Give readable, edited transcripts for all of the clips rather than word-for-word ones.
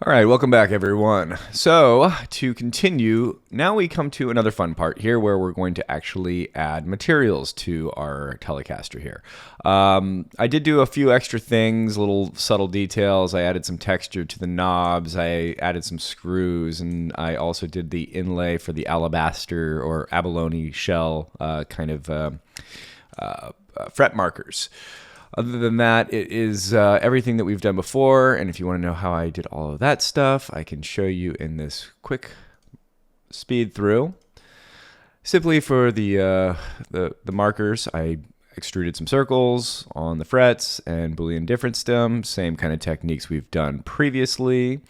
All right, welcome back everyone. So to continue, now we come to another fun part here where we're going to actually add materials to our Telecaster here. I did do a few extra things, little subtle details. I added some texture to the knobs, I added some screws, and I also did the inlay for the alabaster or abalone shell fret markers. Other than that, it is everything that we've done before, and if you want to know how I did all of that stuff, I can show you in this quick speed through. Simply for the markers, I extruded some circles on the frets and Boolean difference stem, same kind of techniques we've done previously.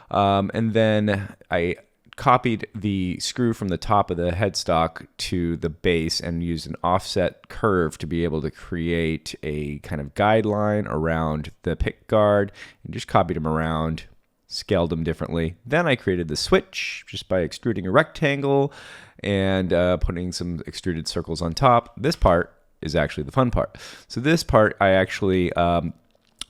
And then I copied the screw from the top of the headstock to the base and used an offset curve to be able to create a kind of guideline around the pick guard, and just copied them around, scaled them differently. Then I created the switch just by extruding a rectangle and putting some extruded circles on top. This part is actually the fun part. So this part I actually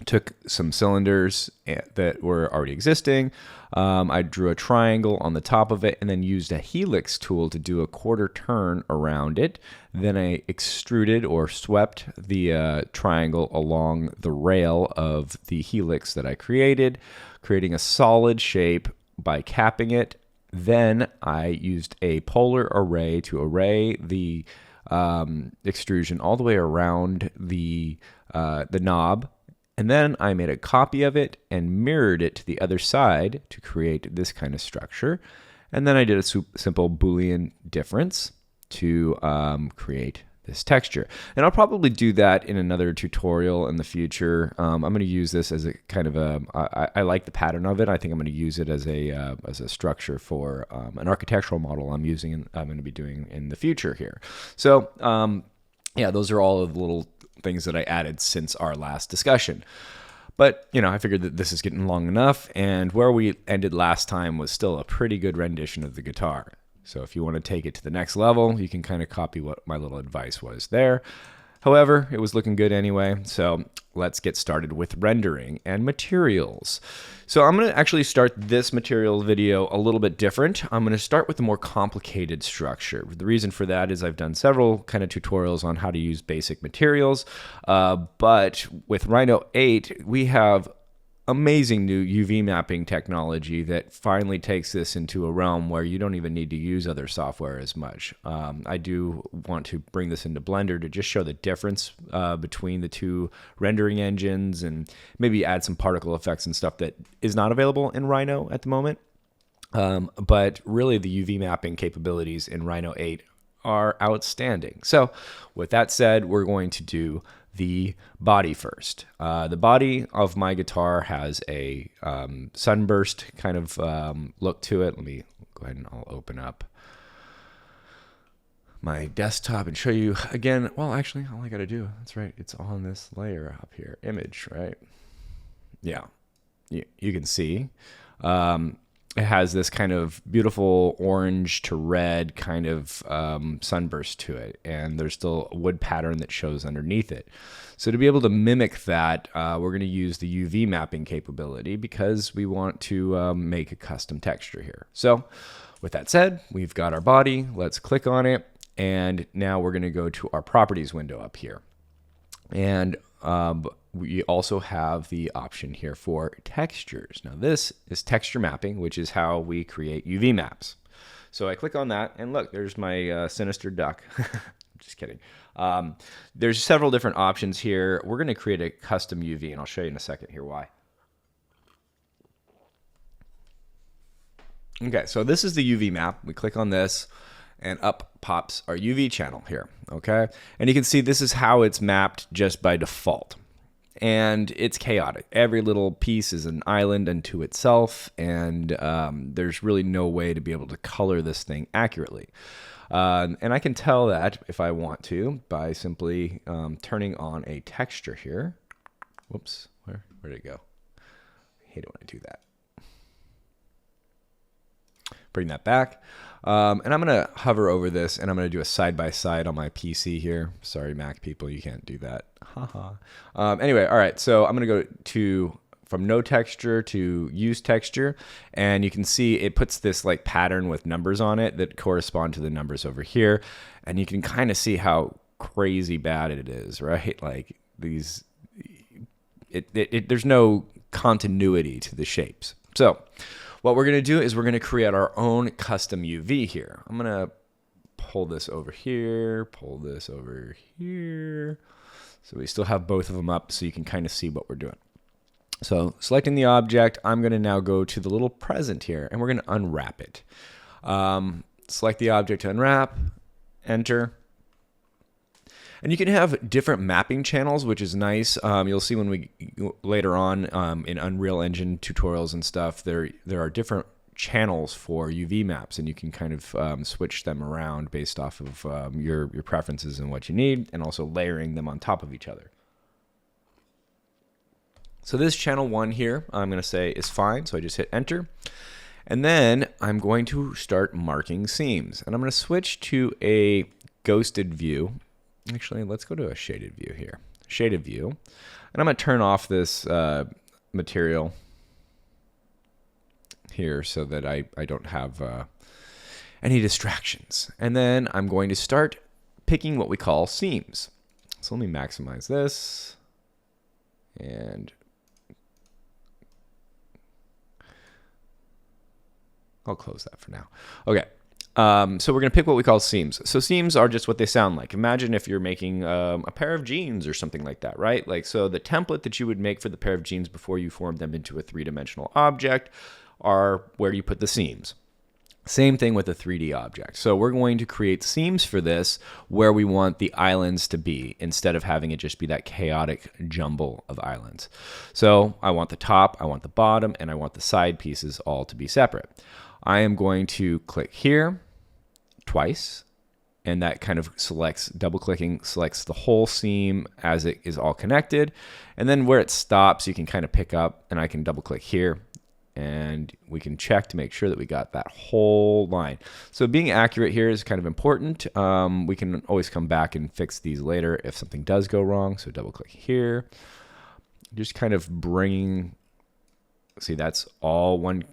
took some cylinders that were already existing. I drew a triangle on the top of it and then used a helix tool to do a quarter turn around it. Then I extruded or swept the triangle along the rail of the helix that I created, creating a solid shape by capping it. Then I used a polar array to array the extrusion all the way around the knob. And then I made a copy of it and mirrored it to the other side to create this kind of structure. And then I did a simple Boolean difference to create this texture. And I'll probably do that in another tutorial in the future. I'm going to use this as a kind of I like the pattern of it. I think I'm going to use it as a structure for an architectural model I'm going to be doing in the future here. So yeah, those are all of the little things that I added since our last discussion. But, you know, I figured that this is getting long enough, and where we ended last time was still a pretty good rendition of the guitar. So if you want to take it to the next level, you can kind of copy what my little advice was there. However, it was looking good anyway, so let's get started with rendering and materials. So I'm going to actually start this material video a little bit different. I'm going to start with a more complicated structure. The reason for that is I've done several kind of tutorials on how to use basic materials, but with Rhino 8, we have amazing new UV mapping technology that finally takes this into a realm where you don't even need to use other software as much. I do want to bring this into Blender to just show the difference between the two rendering engines and maybe add some particle effects and stuff that is not available in Rhino at the moment. But really the UV mapping capabilities in Rhino 8 are outstanding. So with that said, we're going to do the body first. The body of my guitar has a sunburst kind of look to it. Let me go ahead and I'll open up my desktop and show you again. Well, actually, all I got to do, that's right, it's on this layer up here, image, right? Yeah, you can see. It has this kind of beautiful orange to red kind of sunburst to it, and there's still a wood pattern that shows underneath it. So to be able to mimic that, we're going to use the UV mapping capability because we want to make a custom texture here. So with that said, we've got our body. Let's click on it, and now we're going to go to our properties window up here. And we also have the option here for textures. Now this is texture mapping, which is how we create UV maps. So I click on that and look, there's my sinister duck. Just kidding. There's several different options here. We're going to create a custom UV, and I'll show you in a second here why. Okay, so this is the UV map. We click on this, and up pops our UV channel here, okay? And you can see this is how it's mapped just by default. And it's chaotic. Every little piece is an island unto itself, and there's really no way to be able to color this thing accurately. And I can tell that if I want to by simply turning on a texture here. Whoops, where did it go? I hate it when I do that. Bring that back. And I'm going to hover over this, and I'm going to do a side-by-side on my PC here. Sorry, Mac people, you can't do that. Haha. Anyway, all right, so I'm going to go to from no texture to use texture, and you can see it puts this like pattern with numbers on it that correspond to the numbers over here, and you can kind of see how crazy bad it is, right? Like these, there's no continuity to the shapes. So what we're going to do is we're going to create our own custom UV here. I'm going to pull this over here, pull this over here. So we still have both of them up so you can kind of see what we're doing. So selecting the object, I'm going to now go to the little present here, and we're going to unwrap it. Select the object to unwrap, enter. And you can have different mapping channels, which is nice. You'll see when we later on in Unreal Engine tutorials and stuff, there are different channels for UV maps, and you can kind of switch them around based off of your preferences and what you need, and also layering them on top of each other. So this channel 1 here, I'm going to say is fine. So I just hit enter. And then I'm going to start marking seams. And I'm going to switch to a ghosted view. Actually, let's go to a shaded view here. Shaded view. And I'm going to turn off this material here so that I don't have any distractions. And then I'm going to start picking what we call seams. So let me maximize this. And I'll close that for now. Okay. So we're going to pick what we call seams. So seams are just what they sound like. Imagine if you're making a pair of jeans or something like that, right? Like, so the template that you would make for the pair of jeans before you form them into a three-dimensional object are where you put the seams. Same thing with a 3D object. So we're going to create seams for this where we want the islands to be instead of having it just be that chaotic jumble of islands. So I want the top, I want the bottom, and I want the side pieces all to be separate. I am going to click here twice, and that kind of selects, double-clicking selects the whole seam as it is all connected. And then where it stops, you can kind of pick up, and I can double-click here, and we can check to make sure that we got that whole line. So being accurate here is kind of important. We can always come back and fix these later if something does go wrong. So double-click here. Just kind of bringing, see, that's all one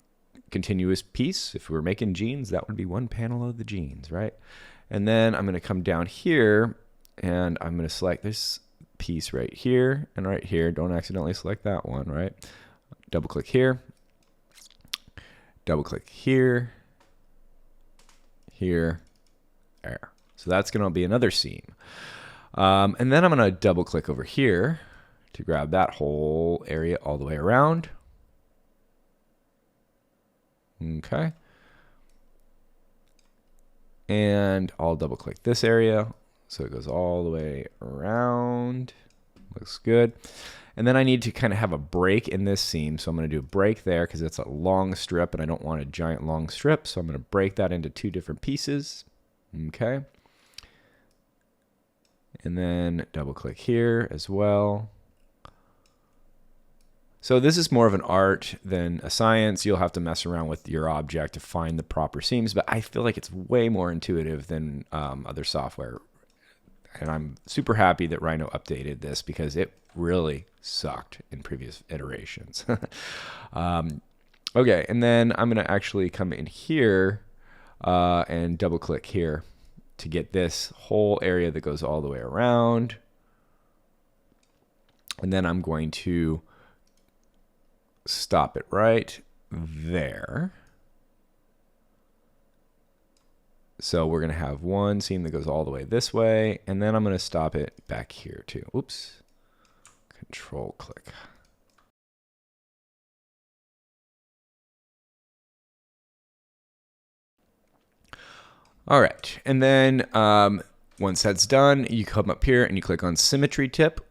continuous piece. If we were making jeans, that would be one panel of the jeans, right? And then I'm going to come down here, and I'm going to select this piece right here and right here. Don't accidentally select that one, right? Double-click here. Double-click here, here, there. So that's going to be another seam. And then I'm going to double-click over here to grab that whole area all the way around. Okay. And I'll double-click this area so it goes all the way around. Looks good. And then I need to kind of have a break in this seam. So I'm going to do a break there because it's a long strip and I don't want a giant long strip. So I'm going to break that into two different pieces. Okay. And then double click here as well. So this is more of an art than a science. You'll have to mess around with your object to find the proper seams, but I feel like it's way more intuitive than other software. And I'm super happy that Rhino updated this because it really sucked in previous iterations. Okay, and then I'm going to actually come in here and double click here to get this whole area that goes all the way around. And then I'm going to stop it right there. So we're going to have one seam that goes all the way this way, and then I'm going to stop it back here too. Oops. Control click. All right, and then once that's done, you come up here and you click on symmetry tip,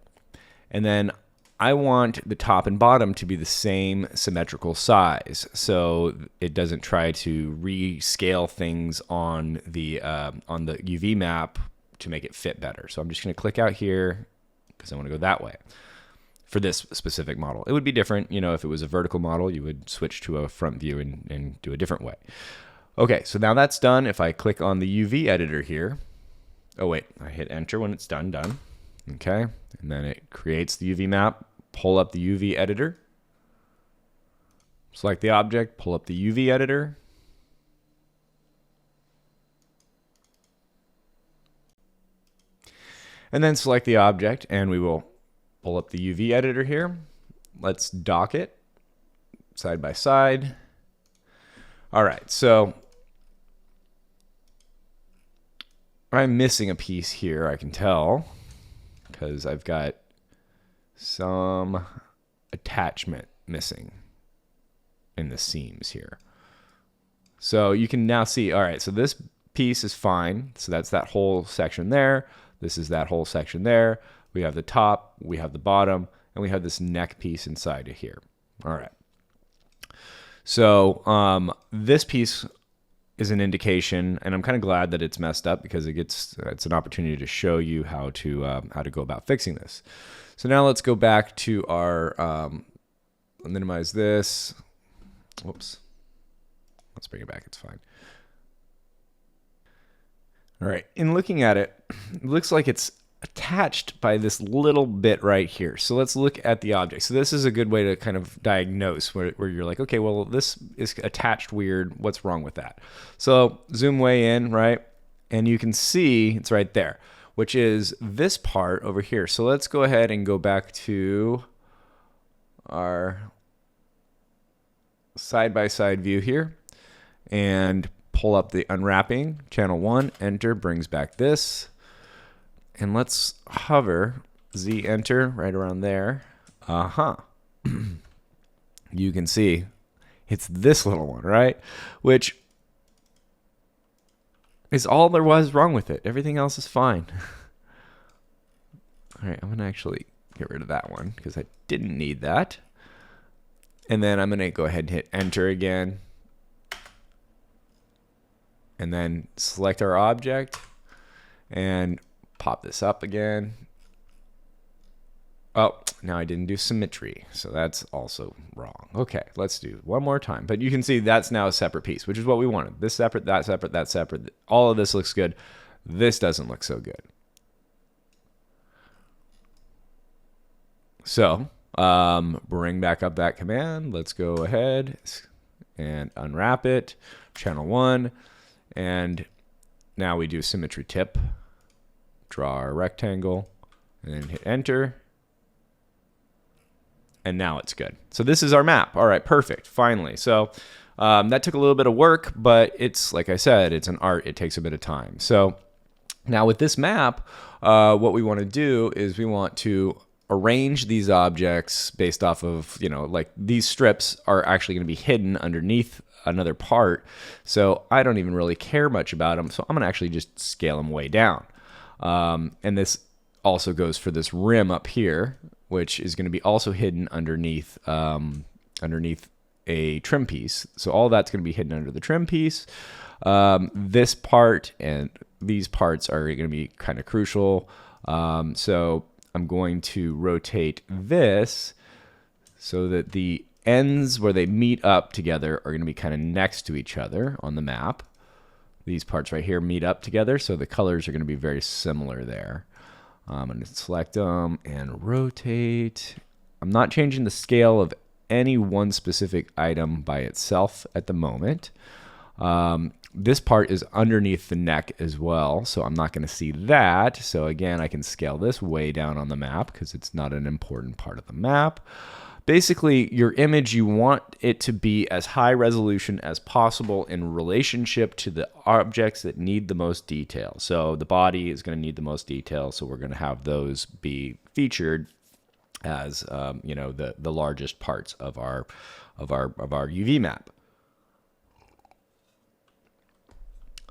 and then I want the top and bottom to be the same symmetrical size, so it doesn't try to rescale things on the UV map to make it fit better. So I'm just going to click out here because I want to go that way for this specific model. It would be different, you know, if it was a vertical model, you would switch to a front view and do a different way. Okay, so now that's done. If I click on the UV editor here, oh wait, I hit enter when it's done. Okay, and then it creates the UV map. Pull up the UV editor. Select the object, pull up the UV editor. And then select the object, and we will pull up the UV editor here. Let's dock it side by side. All right, so I'm missing a piece here, I can tell, because I've got some attachment missing in the seams here. So you can now see, all right, so this piece is fine. So that's that whole section there. This is that whole section there. We have the top, we have the bottom, and we have this neck piece inside of here. All right. So this piece is an indication, and I'm kind of glad that it's messed up because it's an opportunity to show you how to go about fixing this. So now let's go back to our minimize this. Whoops. Let's bring it back. It's fine. All right. In looking at it, it looks like it's attached by this little bit right here. So let's look at the object. So this is a good way to kind of diagnose where you're like, okay, well, this is attached weird. What's wrong with that? So zoom way in, right? And you can see it's right there, which is this part over here. So let's go ahead and go back to our side-by-side view here and pull up the unwrapping. Channel 1, enter, brings back this. And let's hover, Z enter, right around there. You can see it's this little one, right? Which is all there was wrong with it. Everything else is fine. All right, I'm going to actually get rid of that one because I didn't need that. And then I'm going to go ahead and hit enter again. And then select our object and pop this up again. Oh, now I didn't do symmetry, so that's also wrong. Okay, let's do one more time. But you can see that's now a separate piece, which is what we wanted. This separate, that separate, that separate. All of this looks good. This doesn't look so good. So bring back up that command. Let's go ahead and unwrap it. Channel 1. And now we do symmetry tip. Draw our rectangle and then hit enter. And now it's good. So this is our map. All right, perfect, finally. So that took a little bit of work, but it's, like I said, it's an art. It takes a bit of time. So now with this map, what we want to do is we want to arrange these objects based off of, like these strips are actually going to be hidden underneath another part. So I don't even really care much about them. So I'm going to actually just scale them way down. And this also goes for this rim up here, which is going to be also hidden underneath underneath a trim piece. So all that's going to be hidden under the trim piece. This part and these parts are going to be kind of crucial. So I'm going to rotate this so that the ends where they meet up together are going to be kind of next to each other on the map. These parts right here meet up together, so the colors are going to be very similar there. I'm going to select them and rotate. I'm not changing the scale of any one specific item by itself at the moment. This part is underneath the neck as well, so I'm not going to see that. So again, I can scale this way down on the map because it's not an important part of the map. Basically, your image, you want it to be as high resolution as possible in relationship to the objects that need the most detail. So the body is going to need the most detail, so we're going to have those be featured as the largest parts of our UV map.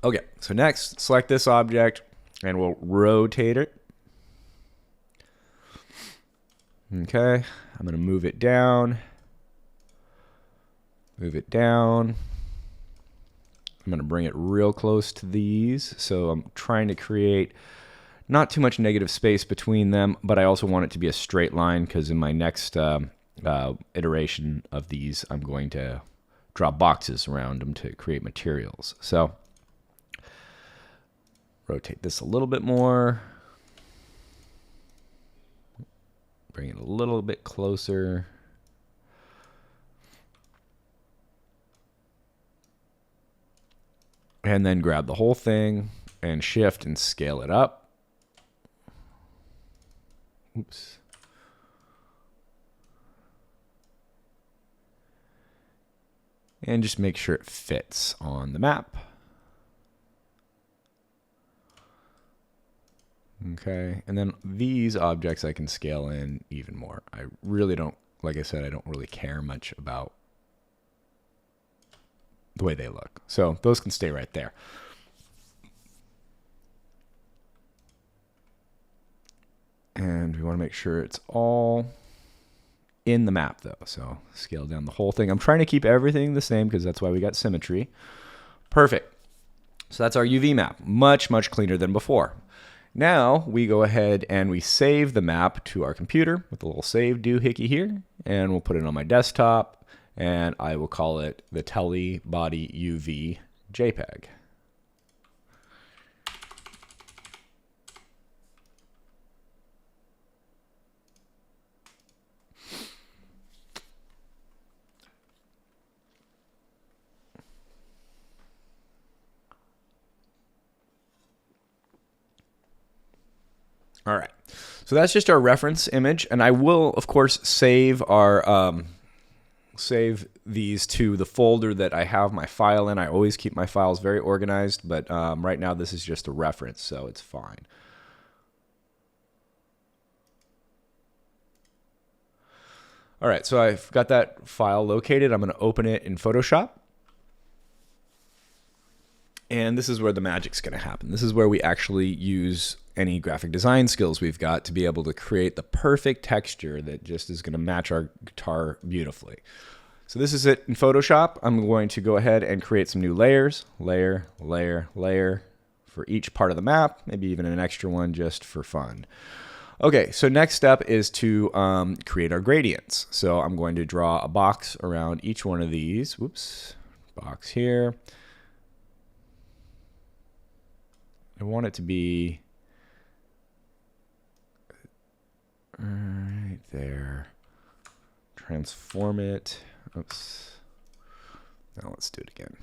Okay, so next, select this object and we'll rotate it. Okay, I'm going to move it down. Move it down. I'm going to bring it real close to these. So I'm trying to create not too much negative space between them, but I also want it to be a straight line because in my next iteration of these, I'm going to draw boxes around them to create materials. So rotate this a little bit more. Bring it a little bit closer. and then grab the whole thing and shift and scale it up. Oops. And just make sure it fits on the map. Okay, and then these objects I can scale in even more. I really don't, like I said, I don't really care much about the way they look. So those can stay right there. And we want to make sure it's all in the map though. So scale down the whole thing. I'm trying to keep everything the same because that's why we got symmetry. Perfect. So that's our UV map. Much, much cleaner than before. Now we go ahead and we save the map to our computer with a little save doohickey here, and we'll put it on my desktop, and I will call it the Tele Body UV JPEG. All right, so that's just our reference image, and I will, of course, save our save these to the folder that I have my file in. I always keep my files very organized, but right now this is just a reference, so it's fine. All right, so I've got that file located. I'm going to open it in Photoshop. And this is where the magic's going to happen. This is where we actually use any graphic design skills we've got to be able to create the perfect texture that just is going to match our guitar beautifully. So this is it in Photoshop. I'm going to go ahead and create some new layers. Layer, layer, layer for each part of the map, maybe even an extra one just for fun. Okay, so next step is to create our gradients. So I'm going to draw a box around each one of these. Whoops, box here. I want it to be right there. Transform it. Oops. Now let's do it again.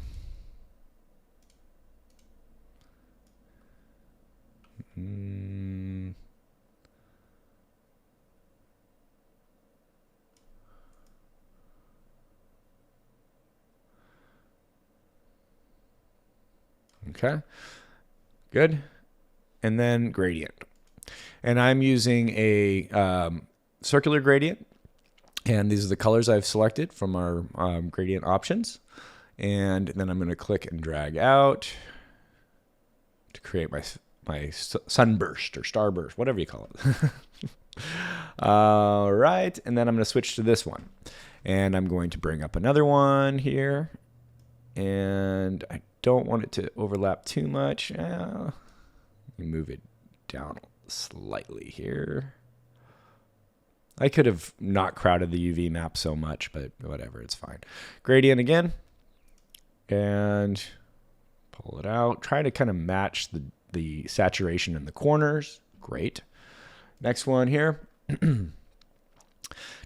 Okay. Good. And then gradient. And I'm using a circular gradient. And these are the colors I've selected from our gradient options. And then I'm going to click and drag out to create my sunburst or starburst, whatever you call it. All right. And then I'm going to switch to this one. And I'm going to bring up another one here. And I don't want it to overlap too much. Let me move it down slightly here. I could have not crowded the UV map so much, but whatever, it's fine. Gradient again. And pull it out. Try to kind of match the saturation in the corners. Great. Next one here.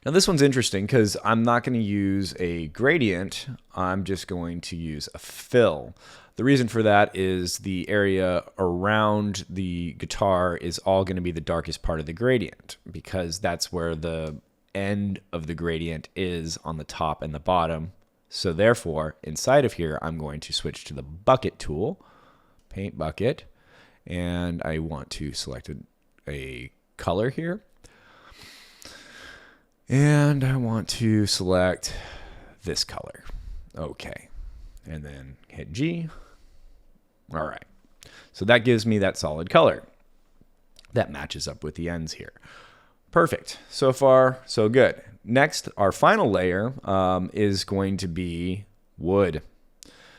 Now this one's interesting because I'm not going to use a gradient. I'm just going to use a fill. The reason for that is the area around the guitar is all going to be the darkest part of the gradient because that's where the end of the gradient is on the top and the bottom. So therefore, inside of here, I'm going to switch to the bucket tool, paint bucket, and I want to select a color here. And I want to select this color. Okay. And then hit G. All right. So that gives me that solid color. That matches up with the ends here. Perfect. So far, so good. Next, our final layer is going to be wood.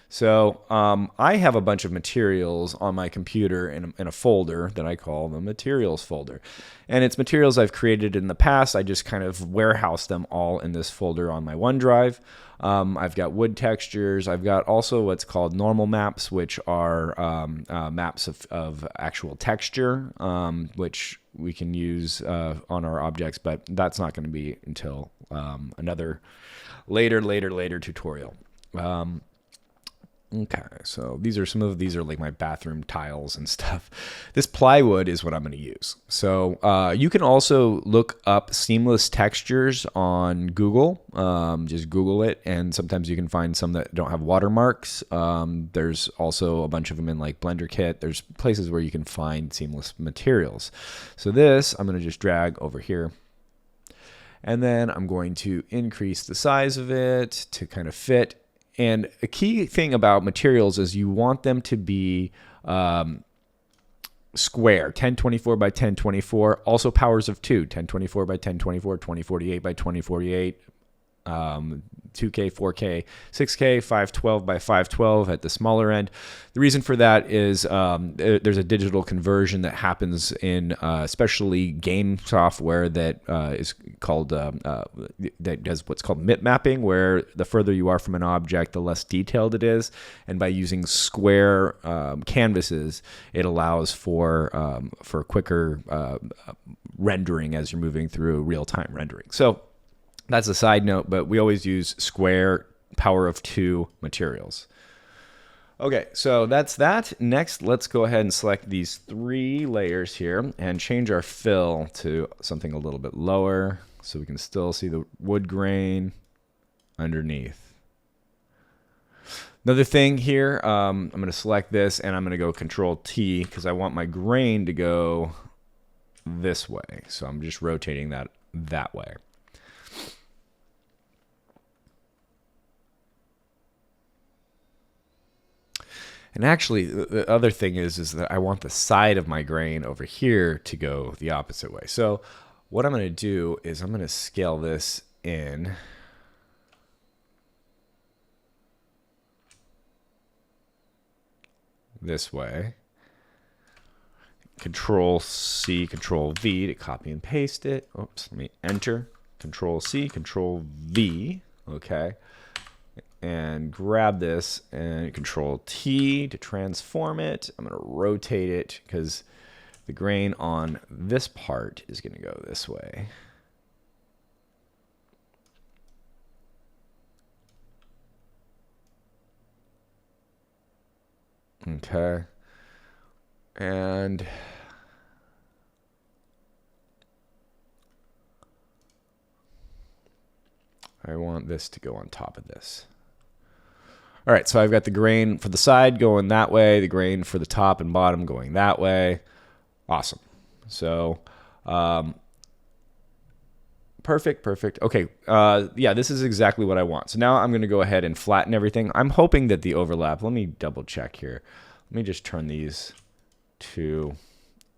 So I have a bunch of materials on my computer in a folder that I call the materials folder. And it's materials I've created in the past. I just kind of warehouse them all in this folder on my OneDrive. I've got wood textures. I've got also what's called normal maps, which are maps of actual texture, which we can use on our objects, but that's not going to be until another later tutorial. Okay, so these are like my bathroom tiles and stuff. This plywood is what I'm going to use. So you can also look up seamless textures on Google. Just Google it, and sometimes you can find some that don't have watermarks. There's also a bunch of them in like Blender Kit. There's places where you can find seamless materials. So this I'm going to just drag over here. And then I'm going to increase the size of it to kind of fit. And a key thing about materials is you want them to be square, 1024 by 1024, also powers of 2, 1024 by 1024, 2048 by 2048, 2K, 4K, 6K, 512 by 512 at the smaller end. The reason for that is there's a digital conversion that happens in especially game software that is called that does what's called MIP mapping, where the further you are from an object, the less detailed it is. And by using square canvases, it allows for quicker rendering as you're moving through real-time rendering. So that's a side note, but we always use square power of 2 materials. Okay, so that's that. Next, let's go ahead and select these 3 layers here and change our fill to something a little bit lower so we can still see the wood grain underneath. Another thing here, I'm going to select this and I'm going to go Control T because I want my grain to go this way. So I'm just rotating that way. And actually, the other thing is that I want the side of my grain over here to go the opposite way. So what I'm going to do is I'm going to scale this in. This way. Control C, Control V to copy and paste it. Oops, let me enter. Control C, Control V. Okay. And grab this and Control T to transform it. I'm going to rotate it because the grain on this part is going to go this way. Okay. And I want this to go on top of this. All right, so I've got the grain for the side going that way, the grain for the top and bottom going that way. Awesome. So, perfect. Okay, yeah, this is exactly what I want. So now I'm going to go ahead and flatten everything. I'm hoping that the overlap, let me double check here. Let me just turn these to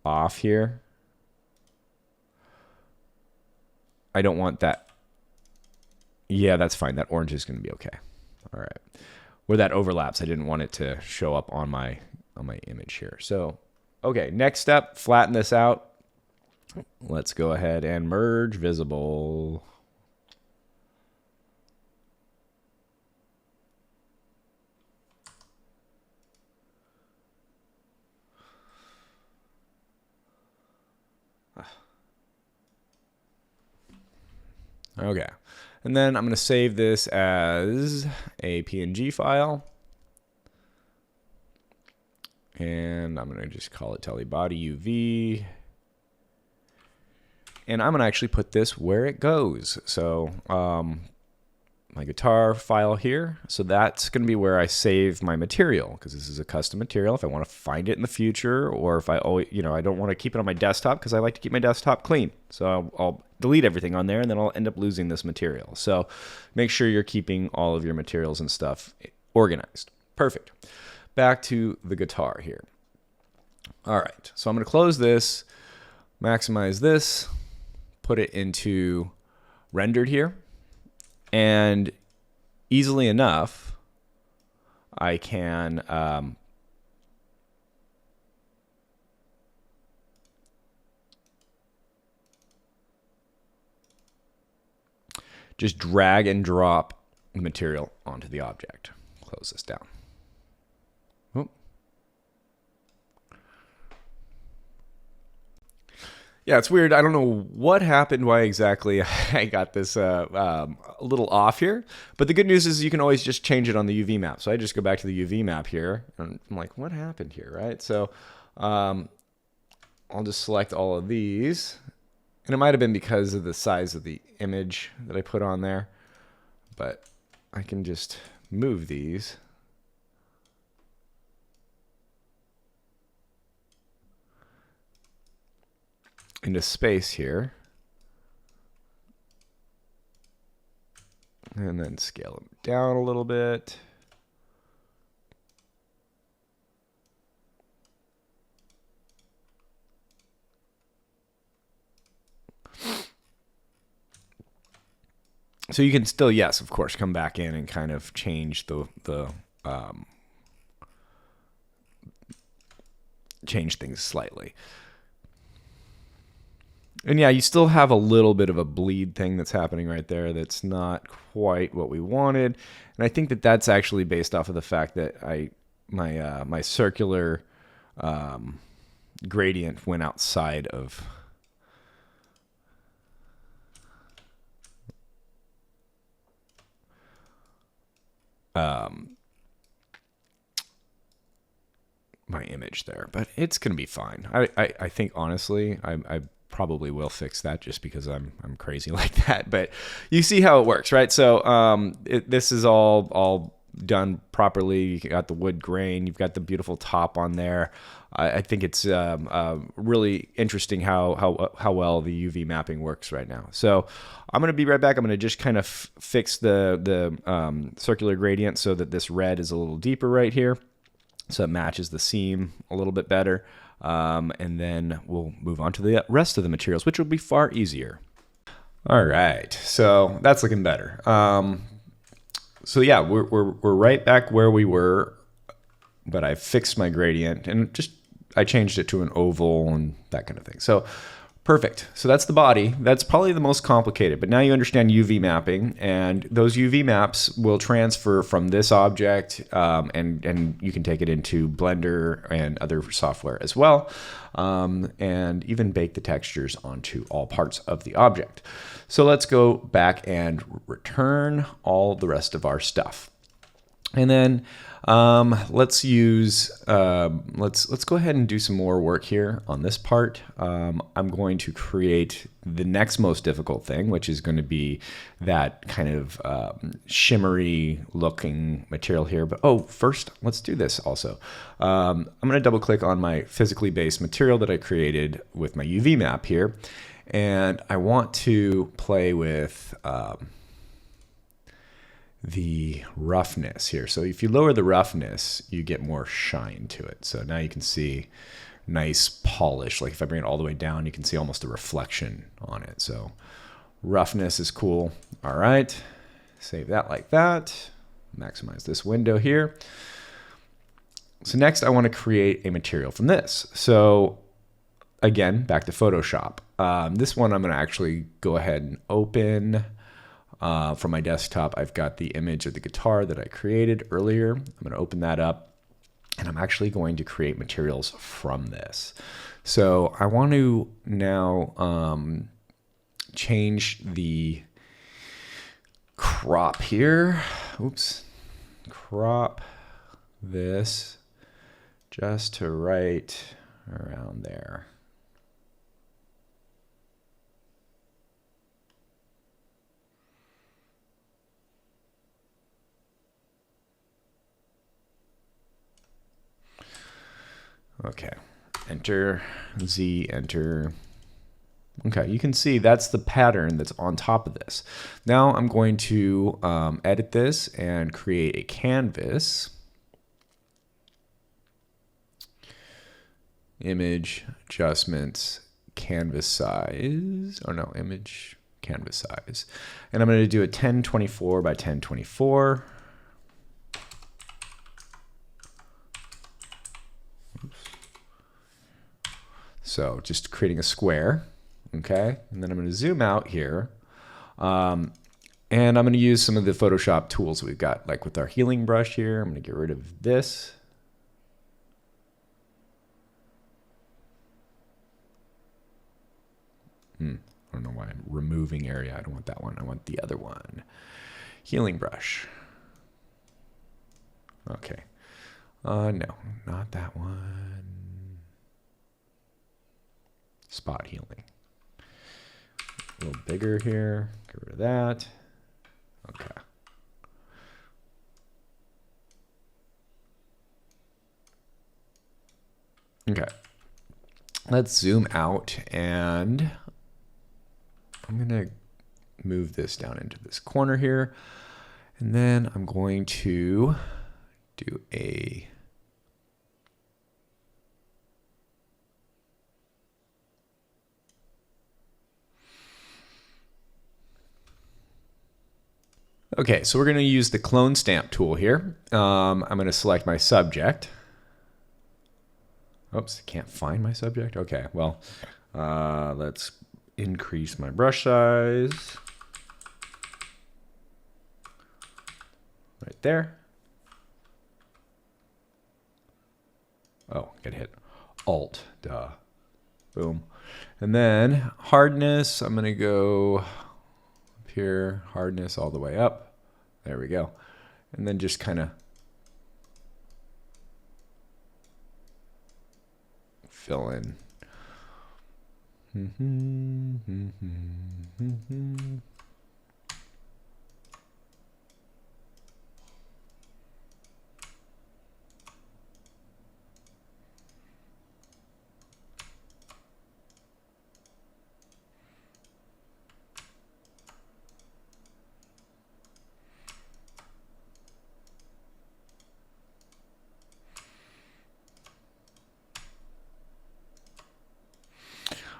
off here. I don't want that. Yeah, that's fine. That orange is going to be okay. All right. Where that overlaps, I didn't want it to show up on my image here. So, okay, next step, flatten this out. Let's go ahead and merge visible. Okay. And then I'm going to save this as a PNG file. And I'm going to just call it telebody UV. And I'm going to actually put this where it goes. So my guitar file here. So that's going to be where I save my material, because this is a custom material. If I want to find it in the future, or if I always, I don't want to keep it on my desktop because I like to keep my desktop clean. So I'll delete everything on there, and then I'll end up losing this material. So make sure you're keeping all of your materials and stuff organized. Perfect. Back to the guitar here. All right. So I'm going to close this, maximize this, put it into rendered here. And easily enough, I can just drag and drop the material onto the object. Close this down. Yeah, it's weird. I don't know what happened, why exactly I got this a little off here. But the good news is you can always just change it on the UV map. So I just go back to the UV map here, and I'm like, what happened here, right? So I'll just select all of these. And it might have been because of the size of the image that I put on there. But I can just move these. Into space here. And then scale them down a little bit. So you can still, yes, of course, come back in and kind of change change things slightly. And yeah, you still have a little bit of a bleed thing that's happening right there that's not quite what we wanted. And I think that that's actually based off of the fact that my circular gradient went outside of my image there. But it's going to be fine. I think, honestly, I probably will fix that just because I'm crazy like that. But you see how it works, right? So this is all done properly. You got the wood grain. You've got the beautiful top on there. I think it's really interesting how well the UV mapping works right now. So I'm going to be right back. I'm going to just kind of fix the circular gradient so that this red is a little deeper right here, so it matches the seam a little bit better. And then we'll move on to the rest of the materials, which will be far easier. All right, so that's looking better. So yeah, we're right back where we were, but I fixed my gradient and I changed it to an oval and that kind of thing. So perfect. So that's the body. That's probably the most complicated, but now you understand UV mapping, and those UV maps will transfer from this object, and you can take it into Blender and other software as well, and even bake the textures onto all parts of the object. So let's go back and return all the rest of our stuff. And then let's go ahead and do some more work here on this part. I'm going to create the next most difficult thing, which is going to be that kind of shimmery looking material here. But first, let's do this also. I'm going to double click on my physically based material that I created with my UV map here. And I want to play with the roughness here. So if you lower the roughness, you get more shine to it. So now you can see nice polish. Like if I bring it all the way down, you can see almost a reflection on it. So roughness is cool. All right, save that like that. Maximize this window here. So next I want to create a material from this. So again, back to Photoshop. This one I'm going to actually go ahead and open. From my desktop, I've got the image of the guitar that I created earlier. I'm going to open that up, and I'm actually going to create materials from this. So I want to now change the crop here. Oops. Crop this just to right around there. Okay, enter, Z, enter. Okay, you can see that's the pattern that's on top of this. Now I'm going to edit this and create a canvas. Image, adjustments, canvas size. Oh no, image, canvas size. And I'm going to do a 1024 by 1024. So just creating a square, okay? And then I'm going to zoom out here. And I'm going to use some of the Photoshop tools we've got, like with our healing brush here. I'm going to get rid of this. I don't know why I'm removing area. I don't want that one. I want the other one. Healing brush. Okay. No, not that one. Spot healing. A little bigger here. Get rid of that. Okay. Okay. Let's zoom out, and I'm going to move this down into this corner here. And then I'm going to do a okay, so we're going to use the clone stamp tool here. I'm going to select my subject. Oops, I can't find my subject. Okay, well, let's increase my brush size. Right there. Oh, gotta hit Alt, duh. Boom. And then hardness, I'm gonna go up here, hardness all the way up. There we go. And then just kind of fill in.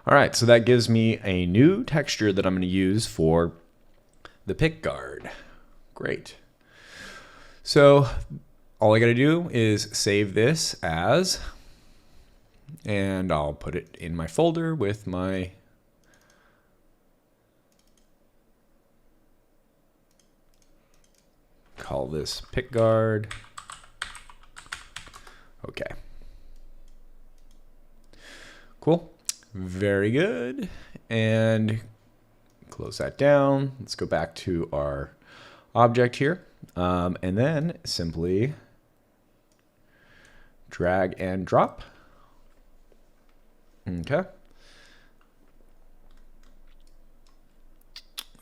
All right, so that gives me a new texture that I'm going to use for the pick guard. Great. So all I got to do is save this as, and I'll put it in my folder with my call this pick guard. Okay. Cool. Very good. And close that down. Let's go back to our object here. And then simply drag and drop. Okay.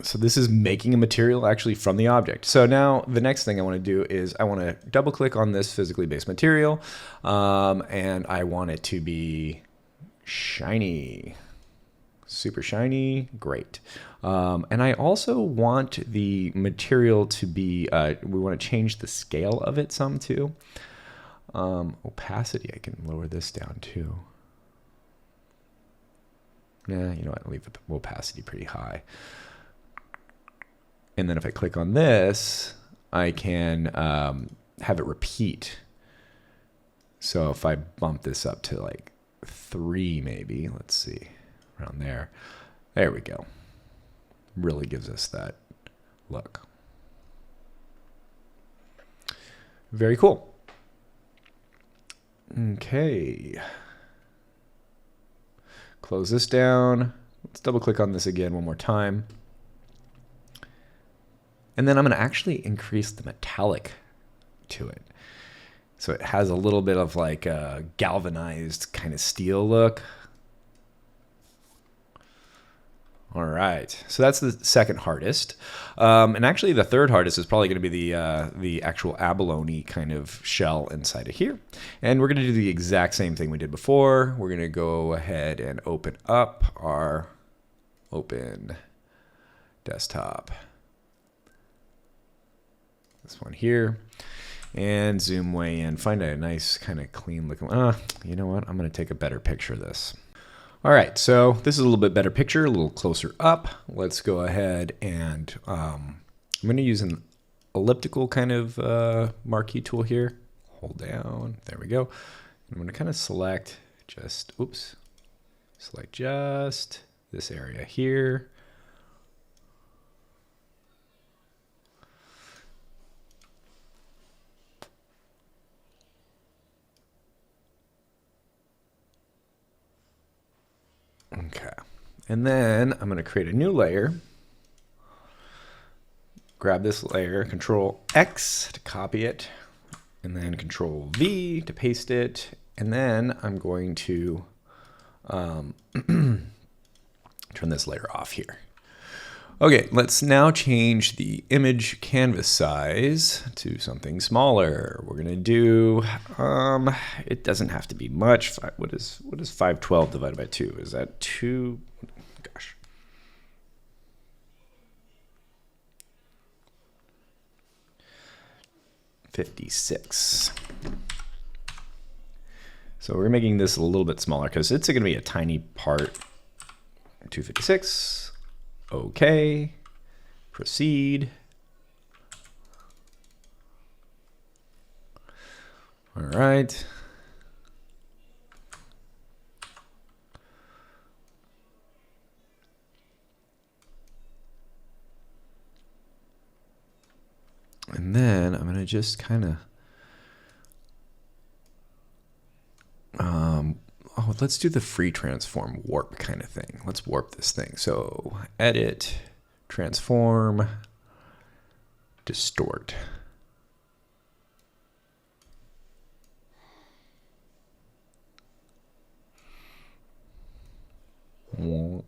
So this is making a material actually from the object. So now the next thing I want to do is I want to double click on this physically based material. And I want it to be shiny, super shiny. Great. And I also want the material to be, we want to change the scale of it some too. Opacity, I can lower this down too. Nah, you know what, I'll leave the opacity pretty high. And then if I click on this, I can have it repeat. So if I bump this up to like 3 maybe, let's see, around there. There we go. Really gives us that look. Very cool. Okay. Close this down. Let's double click on this again one more time. And then I'm going to actually increase the metallic to it. So it has a little bit of like a galvanized kind of steel look. All right, so that's the second hardest. And actually the third hardest is probably going to be the actual abalone kind of shell inside of here. And we're going to do the exact same thing we did before. We're going to go ahead and open up our open desktop. This one here. And zoom way in, find a nice kind of clean looking, you know what, I'm going to take a better picture of this. All right, so this is a little bit better picture, a little closer up. Let's go ahead and I'm going to use an elliptical kind of marquee tool here. Hold down, there we go. I'm going to kind of select just, select just this area here. Okay, And then I'm going to create a new layer. Grab this layer, Control X to copy it, and then Control V to paste it. And then I'm going to turn this layer off here. Okay, let's now change the image canvas size to something smaller. We're gonna do, it doesn't have to be much. What is 512 divided by 2? Is that 2? Gosh. $56. So we're making this a little bit smaller because it's going to be a tiny part. 256. Okay. Proceed. All right. And then I'm going to just kind of, let's do the free transform warp kind of thing. Let's warp this thing. So edit, transform, distort. Kind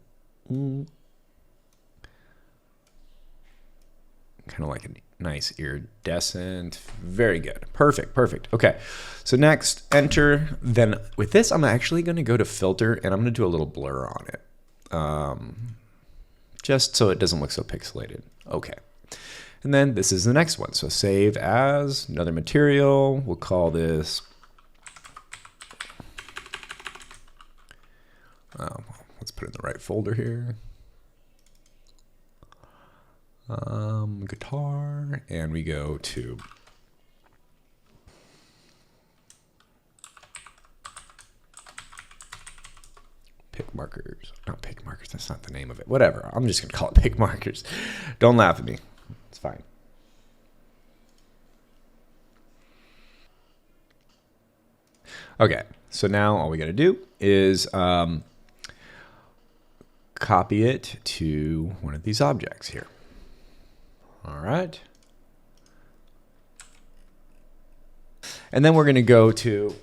of like a nice iridescent. Very good. Perfect. Perfect. Okay. So next, enter. Then with this, I'm actually going to go to filter and I'm going to do a little blur on it. Just so it doesn't look so pixelated. Okay. And then this is the next one. So save as another material. We'll call this. Let's put it in the right folder here. Guitar, and we go to pick markers. Not pick markers, that's not the name of it. Whatever, I'm just gonna call it pick markers. Don't laugh at me, it's fine. Okay, so now all we gotta do is copy it to one of these objects here. All right. And then we're going to go to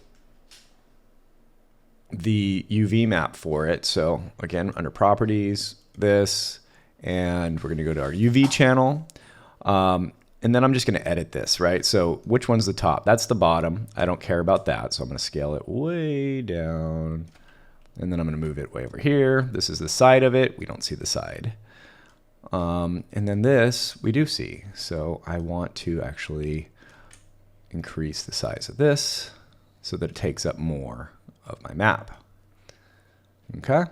the UV map for it. So again, under properties, this, and we're going to go to our UV channel. And then I'm just going to edit this, right? So which one's the top? That's the bottom. I don't care about that. So I'm going to scale it way down. And then I'm going to move it way over here. This is the side of it. We don't see the side. And then this we do see. So I want to actually increase the size of this so that it takes up more of my map. Okay,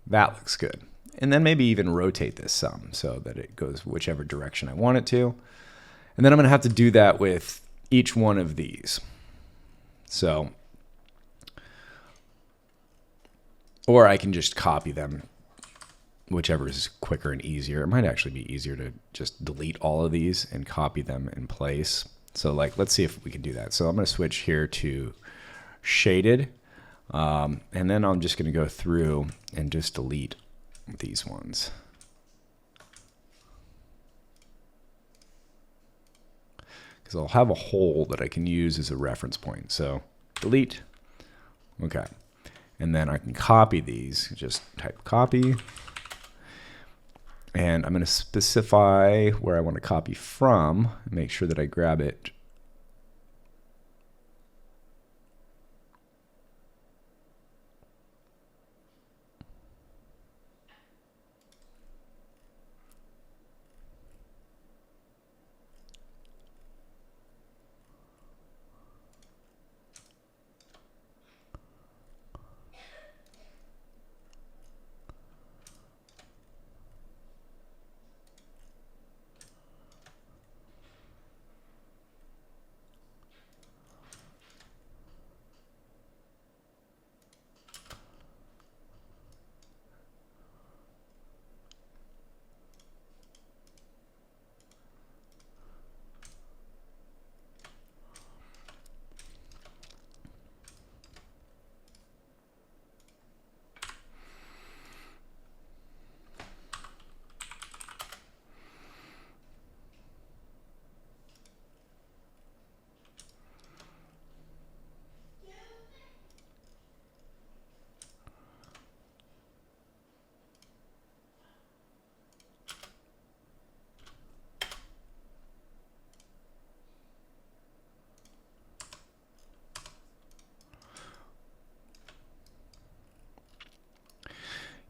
that looks good. And then maybe even rotate this some so that it goes whichever direction I want it to. And then I'm going to have to do that with each one of these. So, or I can just copy them, whichever is quicker and easier. It might actually be easier to just delete all of these and copy them in place. So like, let's see if we can do that. So I'm going to switch here to shaded. And then I'm just going to go through and just delete these ones. Because I'll have a hole that I can use as a reference point. So delete. Okay. And then I can copy these. Just type copy. And I'm going to specify where I want to copy from. Make sure that I grab it.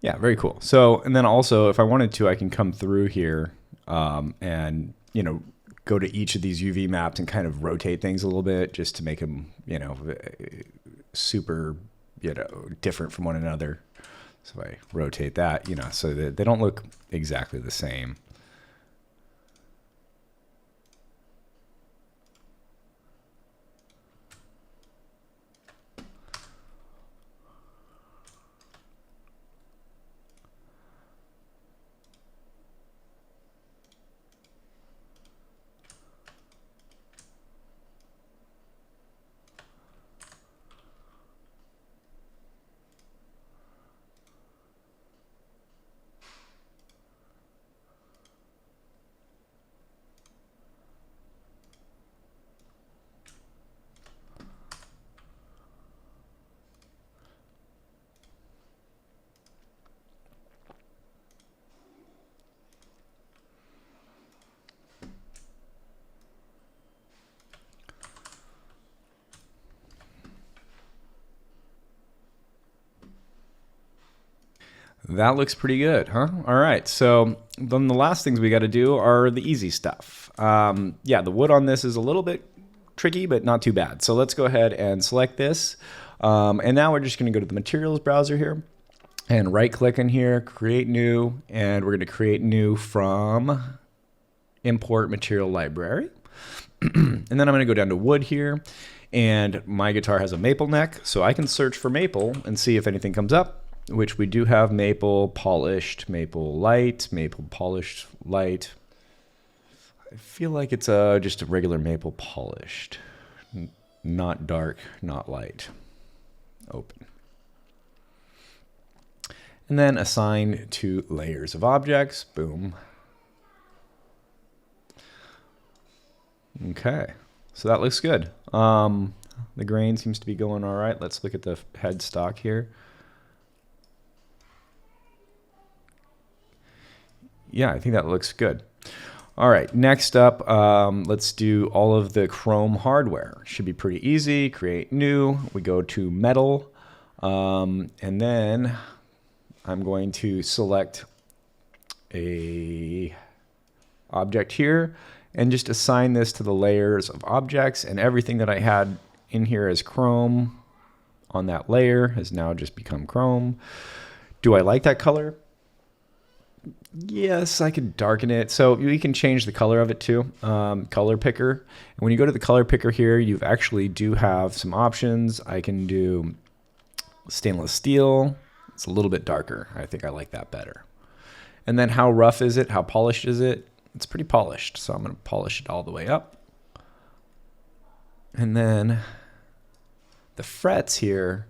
Yeah, very cool. So, and then also, if I wanted to, I can come through here and, go to each of these UV maps and kind of rotate things a little bit just to make them, super, different from one another. So if I rotate that, so that they don't look exactly the same. That looks pretty good, huh? All right, so then the last things we got to do are the easy stuff. Yeah, the wood on this is a little bit tricky, but not too bad. So let's go ahead and select this. And now we're just going to go to the materials browser here and right click in here, create new, and we're going to create new from import material library. And then I'm going to go down to wood here, and my guitar has a maple neck, so I can search for maple and see if anything comes up, which we do have maple polished, maple light, maple polished light. I feel like it's just a regular maple polished, not dark, not light. Open. And then assign to layers of objects. Boom. Okay, so that looks good. The grain seems to be going all right. Let's look at the headstock here. Yeah, I think that looks good. All right, next up, let's do all of the Chrome hardware. Should be pretty easy. Create new. We go to metal, and then I'm going to select a object here and just assign this to the layers of objects, and everything that I had in here as Chrome on that layer has now just become Chrome. Do I like that color? Yes, I could darken it. So you can change the color of it too. Color picker. And when you go to the color picker here, you actually do have some options. I can do stainless steel. It's a little bit darker. I think I like that better. And then how rough is it? How polished is it? It's pretty polished. So I'm going to polish it all the way up. And then the frets here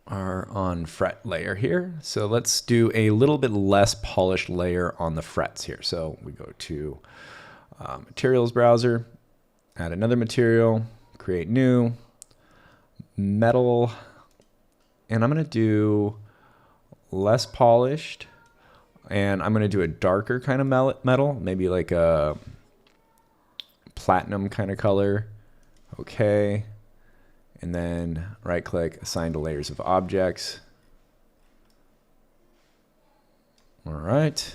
are on fret layer here. So let's do a little bit less polished layer on the frets here. So we go to materials browser, add another material, create new, metal, and I'm going to do less polished, and I'm going to do a darker kind of metal, maybe like a platinum kind of color. Okay. And then right click, assign to layers of objects. All right.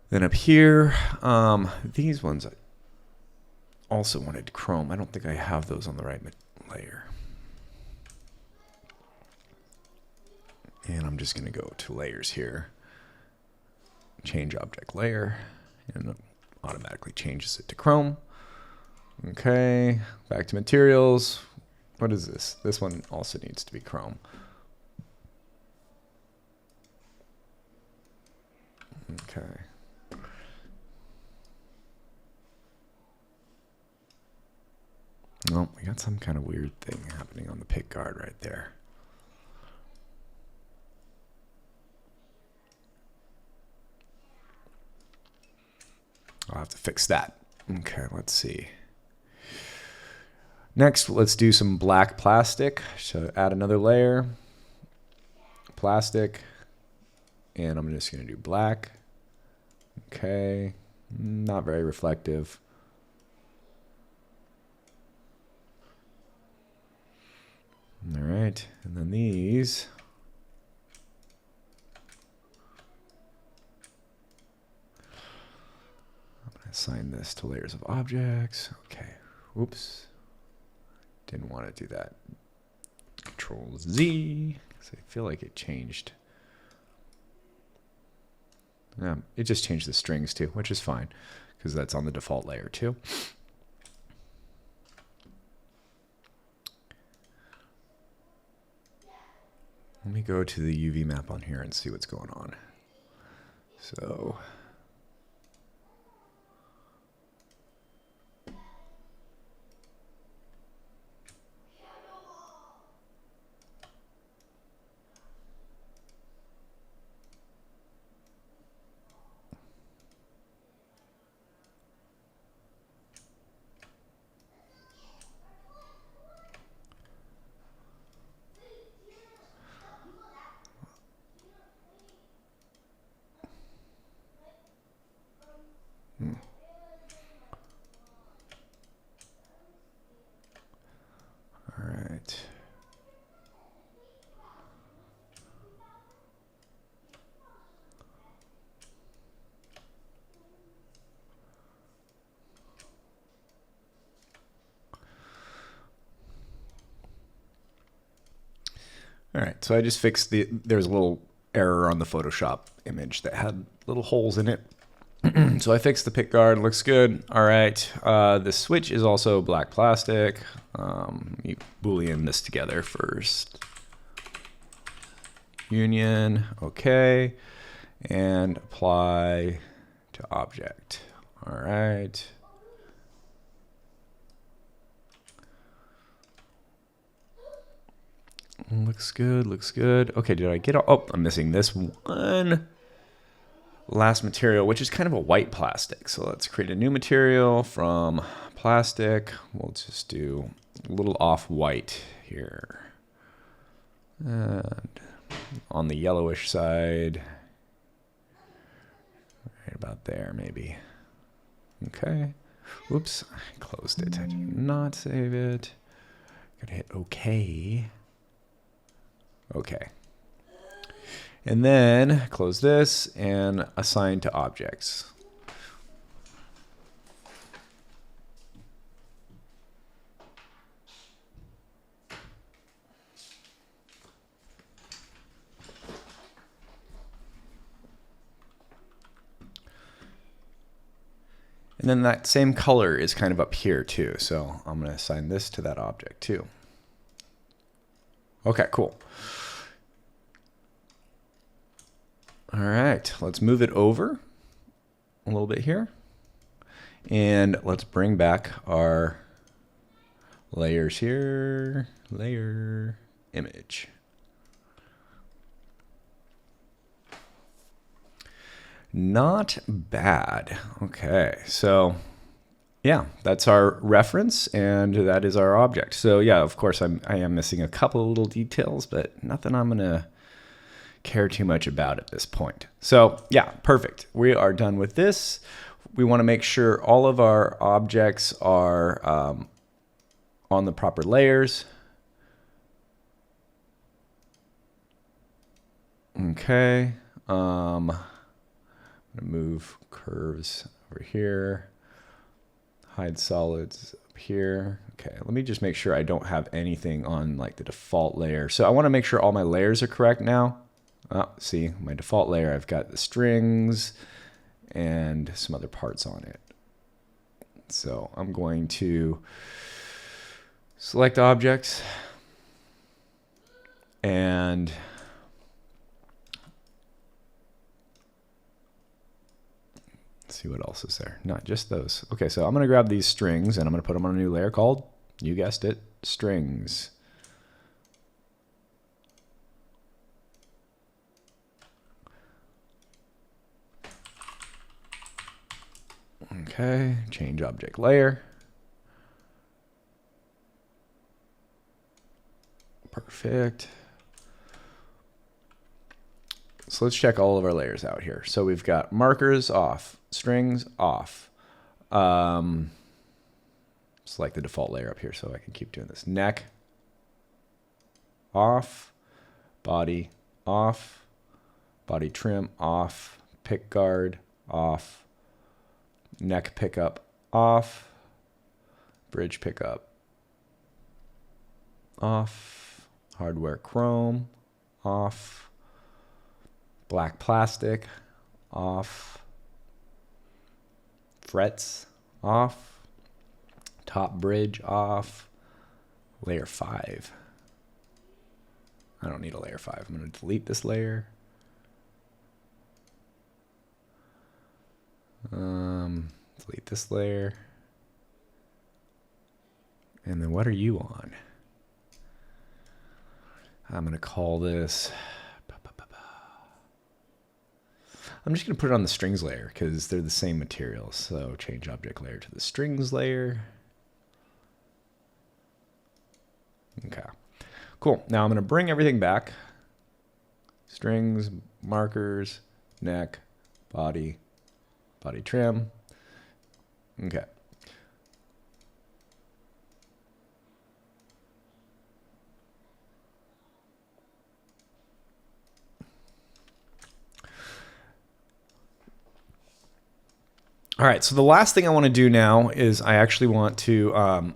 Then up here, these ones I also wanted Chrome. I don't think I have those on the right layer. And I'm just going to go to layers here, change object layer, and it automatically changes it to Chrome. Okay, back to materials. What is this? This one also needs to be Chrome. Okay. Oh, we got some kind of weird thing happening on the pick guard right there. I'll have to fix that. Okay, let's see. Next, let's do some black plastic. So add another layer, plastic, and I'm just going to do black. Okay, not very reflective. All right, and then these. I'm going to assign this to layers of objects. Okay, whoops. Didn't want to do that. Control Z, because I feel like it changed. It just changed the strings too, which is fine, because that's on the default layer too. Let me go to the UV map on here and see what's going on. So all right. All right, so I just fixed there's a little error on the Photoshop image that had little holes in it. So I fixed the pick guard, looks good. All right, the switch is also black plastic. You Boolean this together first. Union, okay, and apply to object. All right. Looks good, looks good. Okay, did I get all, oh, I'm missing this one last material, which is kind of a white plastic. So let's create a new material from plastic. We'll just do a little off-white here. And on the yellowish side, right about there maybe. Okay. Oops, I closed it. I did not save it. Gotta hit OK. Okay. And then close this and assign to objects. And then that same color is kind of up here too. So I'm going to assign this to that object too. Okay, cool. All right, let's move it over a little bit here. And let's bring back our layers here. Layer, image. Not bad. Okay, so yeah, that's our reference and that is our object. So yeah, of course I am missing a couple of little details, but nothing I'm gonna care too much about at this point. So yeah, perfect. We are done with this. We want to make sure all of our objects are on the proper layers. Okay. I'm gonna move curves over here. Hide solids up here. Okay, let me just make sure I don't have anything on like the default layer. So I want to make sure all my layers are correct now. Oh, see, my default layer, I've got the strings and some other parts on it. So I'm going to select objects and let's see what else is there. Not just those. Okay, so I'm going to grab these strings and I'm going to put them on a new layer called, you guessed it, strings. Okay, change object layer. Perfect. So let's check all of our layers out here. So we've got markers off, strings off. Select the default layer up here so I can keep doing this. Neck. off, body off, body trim off, pick guard off, neck pickup off, bridge pickup off, hardware chrome off, black plastic off, frets off, top bridge off, layer 5. I don't need a layer 5. I'm going to delete this layer. Delete this layer. And then what are you on? I'm going to call this... I'm just going to put it on the strings layer because they're the same material. So change object layer to the strings layer. Okay, cool. Now I'm going to bring everything back. Strings, markers, neck, body, body trim. Okay. All right, so the last thing I want to do now is I actually want to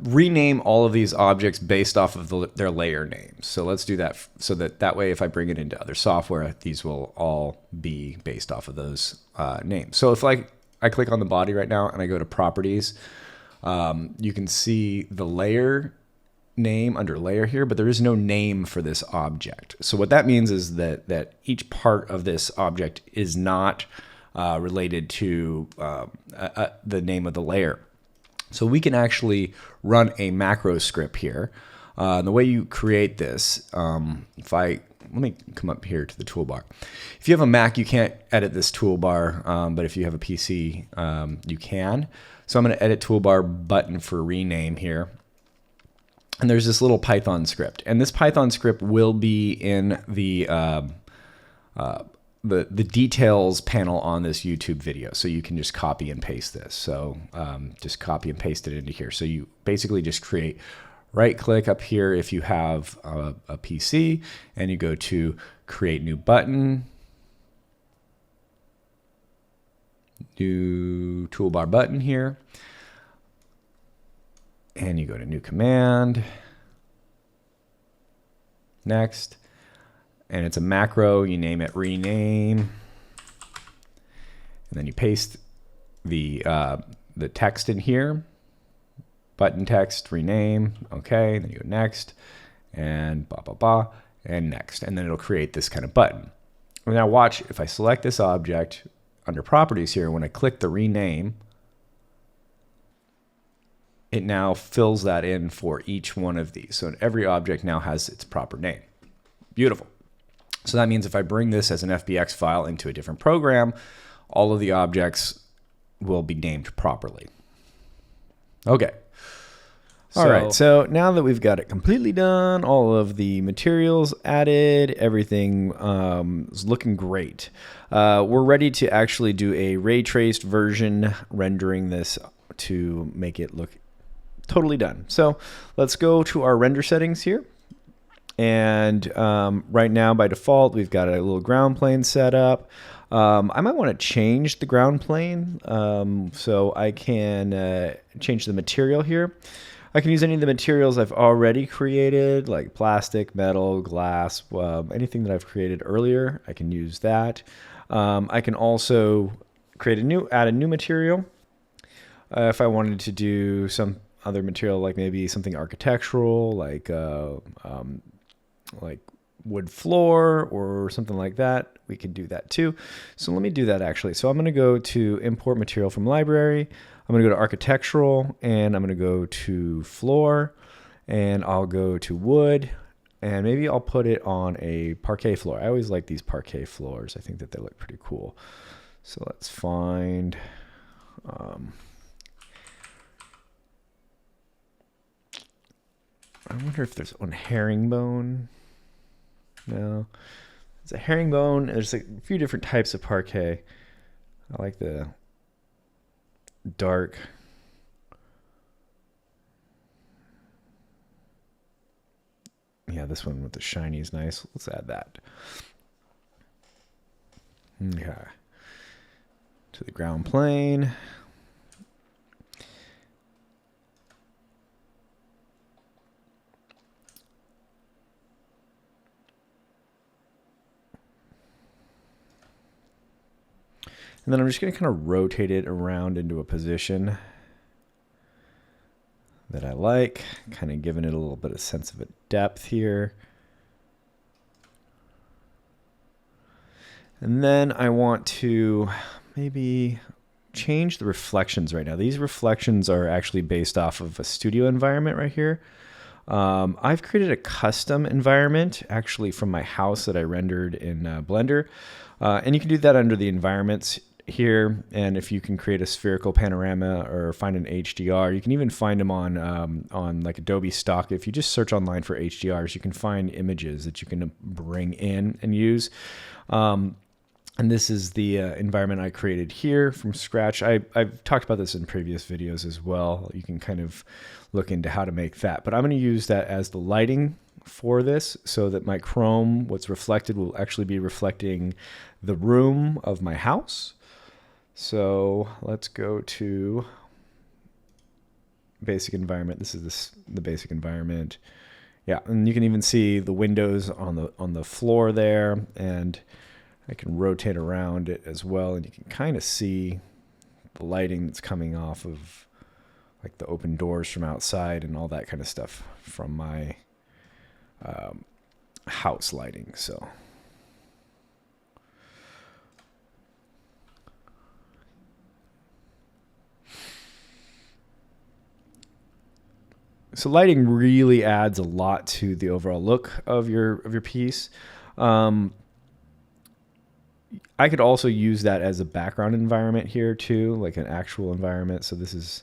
rename all of these objects based off of their layer names. So let's do that so that way if I bring it into other software, these will all be based off of those names. So if I click on the body right now and I go to properties, you can see the layer name under layer here, but there is no name for this object. So what that means is that each part of this object is not related to the name of the layer. So we can actually run a macro script here. The way you create this, let me come up here to the toolbar. If you have a Mac, you can't edit this toolbar, but if you have a PC, you can. So I'm going to edit toolbar button for rename here. And there's this little Python script. And this Python script will be in the details panel on this YouTube video. So you can just copy and paste this. So just copy and paste it into here. So you basically just create, right click up here if you have a PC, and you go to create new button, new toolbar button here. And you go to new command, next. And it's a macro, you name it rename, and then you paste the text in here, button text, rename, okay, then you go next, and blah, blah, blah, and next, and then it'll create this kind of button. And now watch, if I select this object under properties here, when I click the rename, it now fills that in for each one of these. So every object now has its proper name. Beautiful. So that means if I bring this as an FBX file into a different program, all of the objects will be named properly. Okay. All right, so now that we've got it completely done, all of the materials added, everything is looking great. We're ready to actually do a ray traced version, rendering this to make it look totally done. So let's go to our render settings here. And right now, by default, we've got a little ground plane set up. I might want to change the ground plane so I can change the material here. I can use any of the materials I've already created, like plastic, metal, glass, anything that I've created earlier. I can use that. I can also create add a new material. If I wanted to do some other material, like maybe something architectural, like wood floor or something like that, we can do that too. So let me do that actually. So I'm going to go to import material from library. I'm going to go to architectural, and I'm going to go to floor, and I'll go to wood, and maybe I'll put it on a parquet floor. I always like these parquet floors. I think that they look pretty cool. So let's find I wonder if there's one herringbone. No, it's a herringbone. There's a few different types of parquet. I like the dark. Yeah, this one with the shiny is nice. Let's add that. Okay. To the ground plane. And then I'm just going to kind of rotate it around into a position that I like, kind of giving it a little bit of sense of a depth here. And then I want to maybe change the reflections right now. These reflections are actually based off of a studio environment right here. I've created a custom environment actually from my house that I rendered in Blender. And you can do that under the environments here. And if you can create a spherical panorama or find an HDR, you can even find them on like Adobe Stock. If you just search online for HDRs, you can find images that you can bring in and use. And this is the environment I created here from scratch. I've talked about this in previous videos as well. You can kind of look into how to make that. But I'm going to use that as the lighting for this so that my chrome, what's reflected, will actually be reflecting the room of my house. So let's go to basic environment. This is the basic environment. Yeah, and you can even see the windows on the floor there, and I can rotate around it as well, and you can kind of see the lighting that's coming off of like the open doors from outside and all that kind of stuff from my house lighting. So lighting really adds a lot to the overall look of your piece. I could also use that as a background environment here too, like an actual environment. So this is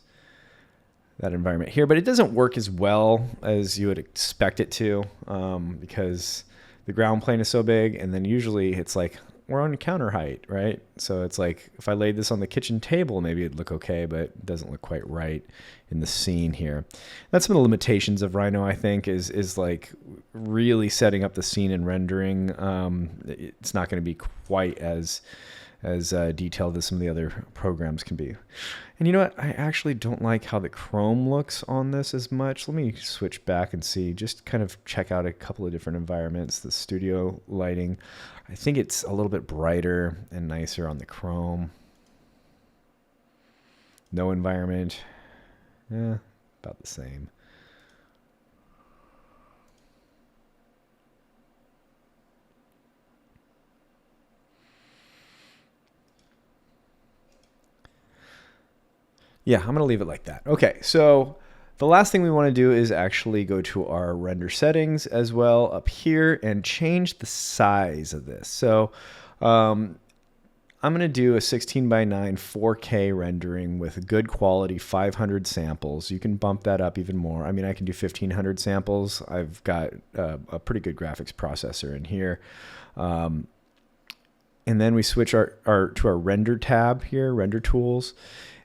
that environment here, but it doesn't work as well as you would expect it to because the ground plane is so big, and then usually it's like we're on counter height, right? So it's like if I laid this on the kitchen table, maybe it'd look okay, but it doesn't look quite right in the scene here. That's some of the limitations of Rhino, I think, is like really setting up the scene and rendering. It's not going to be quite as detailed as some of the other programs can be. And you know what? I actually don't like how the chrome looks on this as much. Let me switch back and see, just kind of check out a couple of different environments. The studio lighting, I think it's a little bit brighter and nicer on the chrome. No environment, about the same. Yeah, I'm going to leave it like that. Okay, so the last thing we want to do is actually go to our render settings as well up here and change the size of this. So I'm going to do a 16:9 4K rendering with good quality 500 samples. You can bump that up even more. I mean, I can do 1500 samples. I've got a pretty good graphics processor in here. And then we switch to our render tab here, render tools.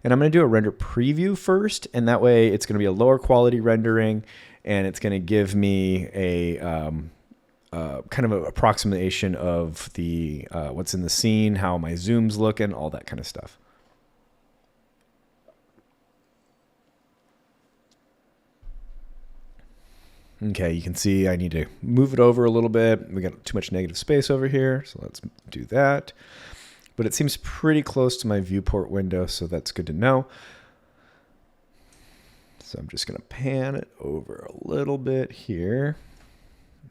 And I'm going to do a render preview first, and that way it's going to be a lower quality rendering, and it's going to give me a kind of an approximation of the what's in the scene, how my zoom's looking, all that kind of stuff. Okay, you can see I need to move it over a little bit. We got too much negative space over here, so let's do that. But it seems pretty close to my viewport window, so that's good to know. So I'm just going to pan it over a little bit here.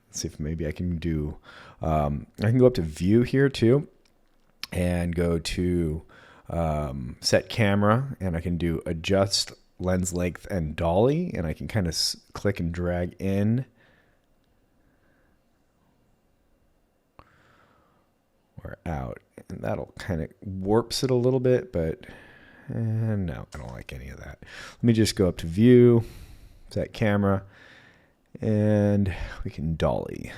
Let's see if maybe I can do, I can go up to view here too and go to set camera, and I can do adjust lens length and dolly, and I can kind of click and drag in or out, and that'll kind of warps it a little bit, but no, I don't like any of that. Let me just go up to view, set camera, and we can dolly.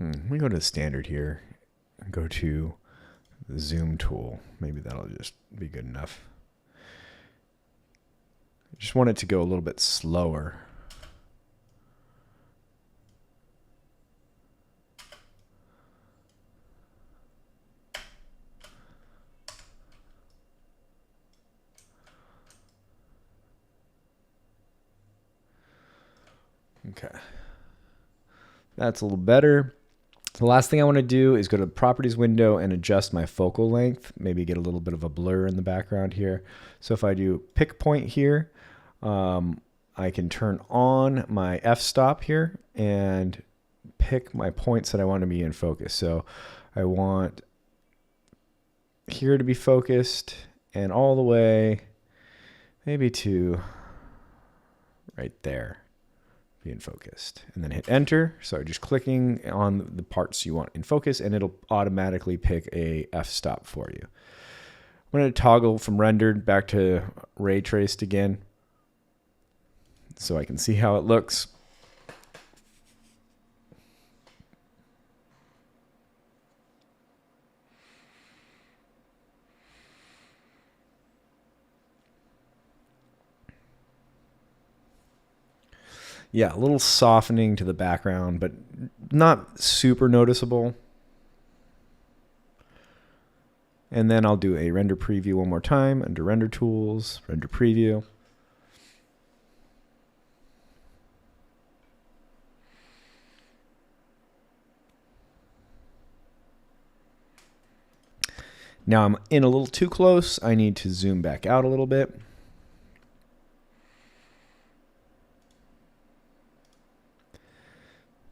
Let me go to standard here and go to the zoom tool. Maybe that'll just be good enough. I just want it to go a little bit slower. Okay. That's a little better. The last thing I want to do is go to the properties window and adjust my focal length, maybe get a little bit of a blur in the background here. So if I do pick point here, I can turn on my f-stop here and pick my points that I want to be in focus. So I want here to be focused and all the way maybe to right there. Being focused, and then hit enter. So just clicking on the parts you want in focus and it'll automatically pick a f-stop for you. I'm going to toggle from rendered back to ray traced again so I can see how it looks. Yeah, a little softening to the background, but not super noticeable. And then I'll do a render preview one more time under render tools, render preview. Now I'm in a little too close. I need to zoom back out a little bit.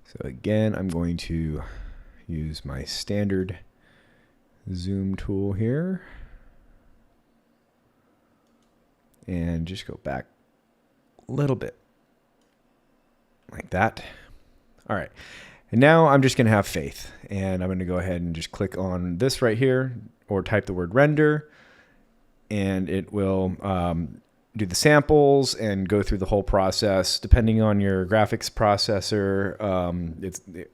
So again, I'm going to use my standard zoom tool here and just go back a little bit like that. All right. And now I'm just going to have faith and I'm going to go ahead and just click on this right here or type the word render and it will do the samples and go through the whole process. Depending on your graphics processor,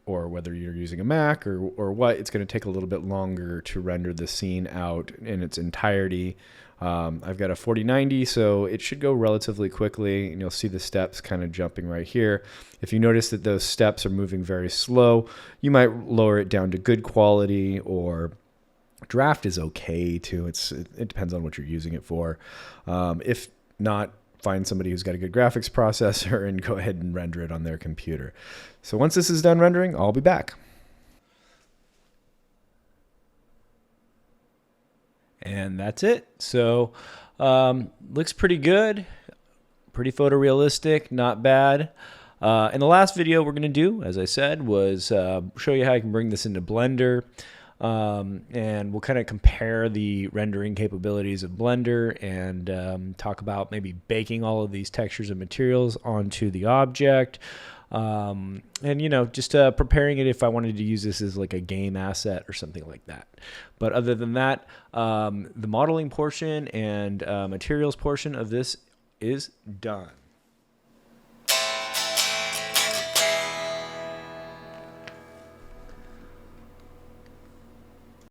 or whether you're using a Mac or what, it's going to take a little bit longer to render the scene out in its entirety. I've got a 4090, so it should go relatively quickly, and you'll see the steps kind of jumping right here. If you notice that those steps are moving very slow, you might lower it down to good quality, or draft is okay too. It depends on what you're using it for. If not, find somebody who's got a good graphics processor and go ahead and render it on their computer. So once this is done rendering, I'll be back. And that's it. So looks pretty good, pretty photorealistic, not bad. In the last video we're going to do, as I said, was show you how I can bring this into Blender. And we'll kind of compare the rendering capabilities of Blender and talk about maybe baking all of these textures and materials onto the object. And, you know, just preparing it if I wanted to use this as like a game asset or something like that. But other than that, the modeling portion and materials portion of this is done.